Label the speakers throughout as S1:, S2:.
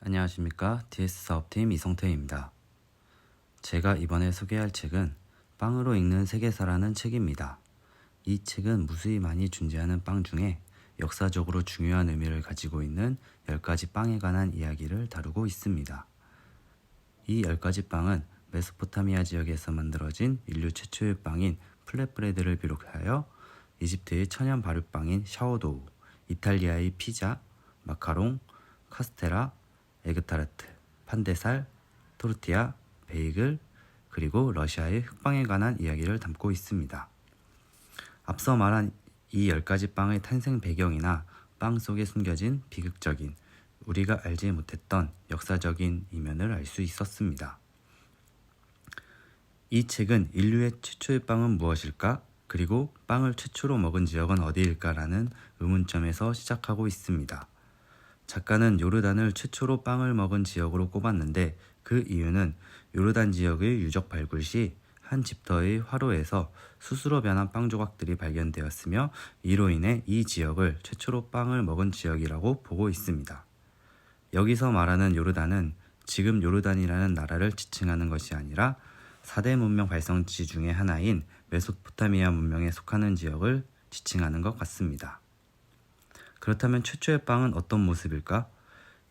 S1: 안녕하십니까. DS 사업팀 이성태입니다. 제가 이번에 소개할 책은 빵으로 읽는 세계사라는 책입니다. 이 책은 무수히 많이 존재하는 빵 중에 역사적으로 중요한 의미를 가지고 있는 10가지 빵에 관한 이야기를 다루고 있습니다. 이 10가지 빵은 메소포타미아 지역에서 만들어진 인류 최초의 빵인 플랫브레드를 비롯하여 이집트의 천연 발효빵인 샤워도우, 이탈리아의 피자, 마카롱, 카스테라, 에그타르트, 판데살, 토르티아, 베이글, 그리고 러시아의 흑빵에 관한 이야기를 담고 있습니다. 앞서 말한 이 10가지 빵의 탄생 배경이나 빵 속에 숨겨진 비극적인, 우리가 알지 못했던 역사적인 이면을 알 수 있었습니다. 이 책은 인류의 최초의 빵은 무엇일까? 그리고 빵을 최초로 먹은 지역은 어디일까라는 의문점에서 시작하고 있습니다. 작가는 요르단을 최초로 빵을 먹은 지역으로 꼽았는데 그 이유는 요르단 지역의 유적 발굴 시 한 집터의 화로에서 숯으로 변한 빵 조각들이 발견되었으며 이로 인해 이 지역을 최초로 빵을 먹은 지역이라고 보고 있습니다. 여기서 말하는 요르단은 지금 요르단이라는 나라를 지칭하는 것이 아니라 4대 문명 발성지 중의 하나인 메소포타미아 문명에 속하는 지역을 지칭하는 것 같습니다. 그렇다면 최초의 빵은 어떤 모습일까?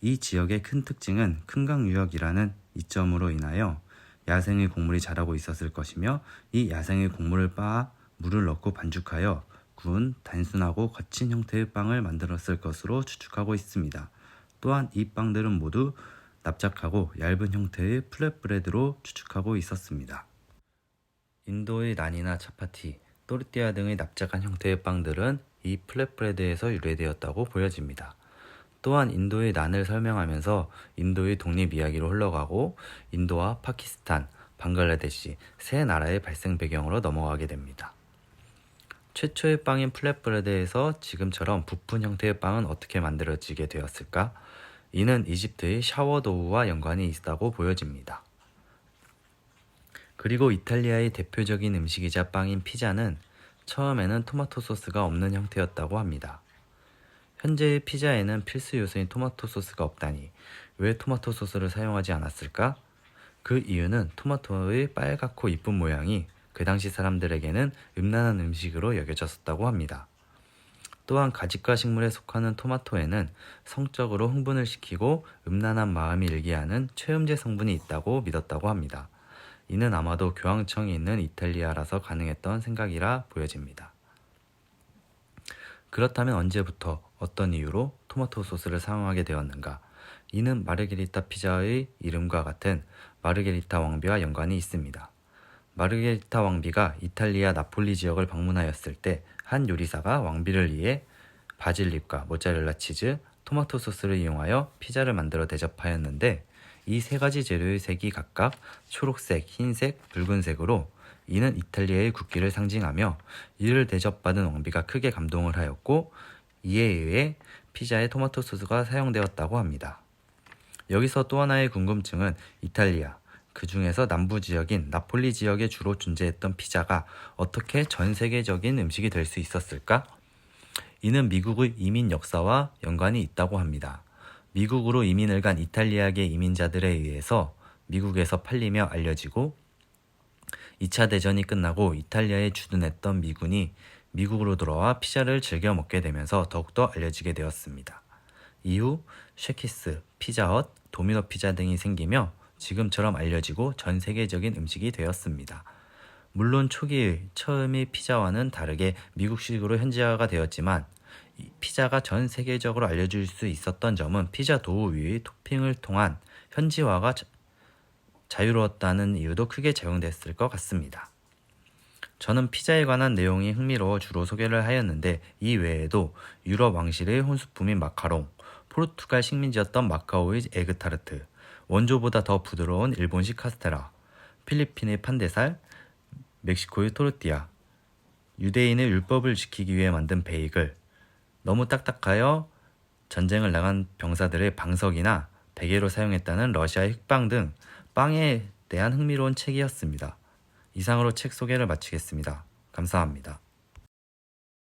S1: 이 지역의 큰 특징은 큰강 유역이라는 이점으로 인하여 야생의 곡물이 자라고 있었을 것이며 이 야생의 곡물을 빻아 물을 넣고 반죽하여 구운 단순하고 거친 형태의 빵을 만들었을 것으로 추측하고 있습니다. 또한 이 빵들은 모두 납작하고 얇은 형태의 플랫브레드로 추측하고 있었습니다. 인도의 난이나 차파티, 또르띠아 등의 납작한 형태의 빵들은 이 플랫브레드에서 유래되었다고 보여집니다. 또한 인도의 난을 설명하면서 인도의 독립 이야기로 흘러가고 인도와 파키스탄, 방글라데시 세 나라의 발생 배경으로 넘어가게 됩니다. 최초의 빵인 플랫브레드에서 지금처럼 부푼 형태의 빵은 어떻게 만들어지게 되었을까? 이는 이집트의 샤워도우와 연관이 있다고 보여집니다. 그리고 이탈리아의 대표적인 음식이자 빵인 피자는 처음에는 토마토 소스가 없는 형태였다고 합니다. 현재의 피자에는 필수 요소인 토마토 소스가 없다니 왜 토마토 소스를 사용하지 않았을까? 그 이유는 토마토의 빨갛고 이쁜 모양이 그 당시 사람들에게는 음란한 음식으로 여겨졌었다고 합니다. 또한 가지과 식물에 속하는 토마토에는 성적으로 흥분을 시키고 음란한 마음이 일게 하는 최음제 성분이 있다고 믿었다고 합니다. 이는 아마도 교황청이 있는 이탈리아라서 가능했던 생각이라 보여집니다. 그렇다면 언제부터 어떤 이유로 토마토 소스를 사용하게 되었는가? 이는 마르게리타 피자의 이름과 같은 마르게리타 왕비와 연관이 있습니다. 마르게리타 왕비가 이탈리아 나폴리 지역을 방문하였을 때 한 요리사가 왕비를 위해 바질잎과 모짜렐라 치즈, 토마토 소스를 이용하여 피자를 만들어 대접하였는데 이 세 가지 재료의 색이 각각 초록색, 흰색, 붉은색으로 이는 이탈리아의 국기를 상징하며 이를 대접받은 왕비가 크게 감동을 하였고 이에 의해 피자에 토마토 소스가 사용되었다고 합니다. 여기서 또 하나의 궁금증은 이탈리아, 그 중에서 남부 지역인 나폴리 지역에 주로 존재했던 피자가 어떻게 전 세계적인 음식이 될 수 있었을까? 이는 미국의 이민 역사와 연관이 있다고 합니다. 미국으로 이민을 간 이탈리아계 이민자들에 의해서 미국에서 팔리며 알려지고 2차 대전이 끝나고 이탈리아에 주둔했던 미군이 미국으로 돌아와 피자를 즐겨 먹게 되면서 더욱더 알려지게 되었습니다. 이후 쉐키스, 피자헛, 도미노 피자 등이 생기며 지금처럼 알려지고 전 세계적인 음식이 되었습니다. 물론 초기의 처음의 피자와는 다르게 미국식으로 현지화가 되었지만 피자가 전 세계적으로 알려질 수 있었던 점은 피자 도우 위의 토핑을 통한 현지화가 자유로웠다는 이유도 크게 작용됐을 것 같습니다. 저는 피자에 관한 내용이 흥미로워 주로 소개를 하였는데 이 외에도 유럽 왕실의 혼수품인 마카롱, 포르투갈 식민지였던 마카오의 에그타르트, 원조보다 더 부드러운 일본식 카스테라, 필리핀의 판데살, 멕시코의 토르띠아, 유대인의 율법을 지키기 위해 만든 베이글, 너무 딱딱하여 전쟁을 나간 병사들의 방석이나 베개로 사용했다는 러시아의 흑빵 등 빵에 대한 흥미로운 책이었습니다. 이상으로 책 소개를 마치겠습니다. 감사합니다.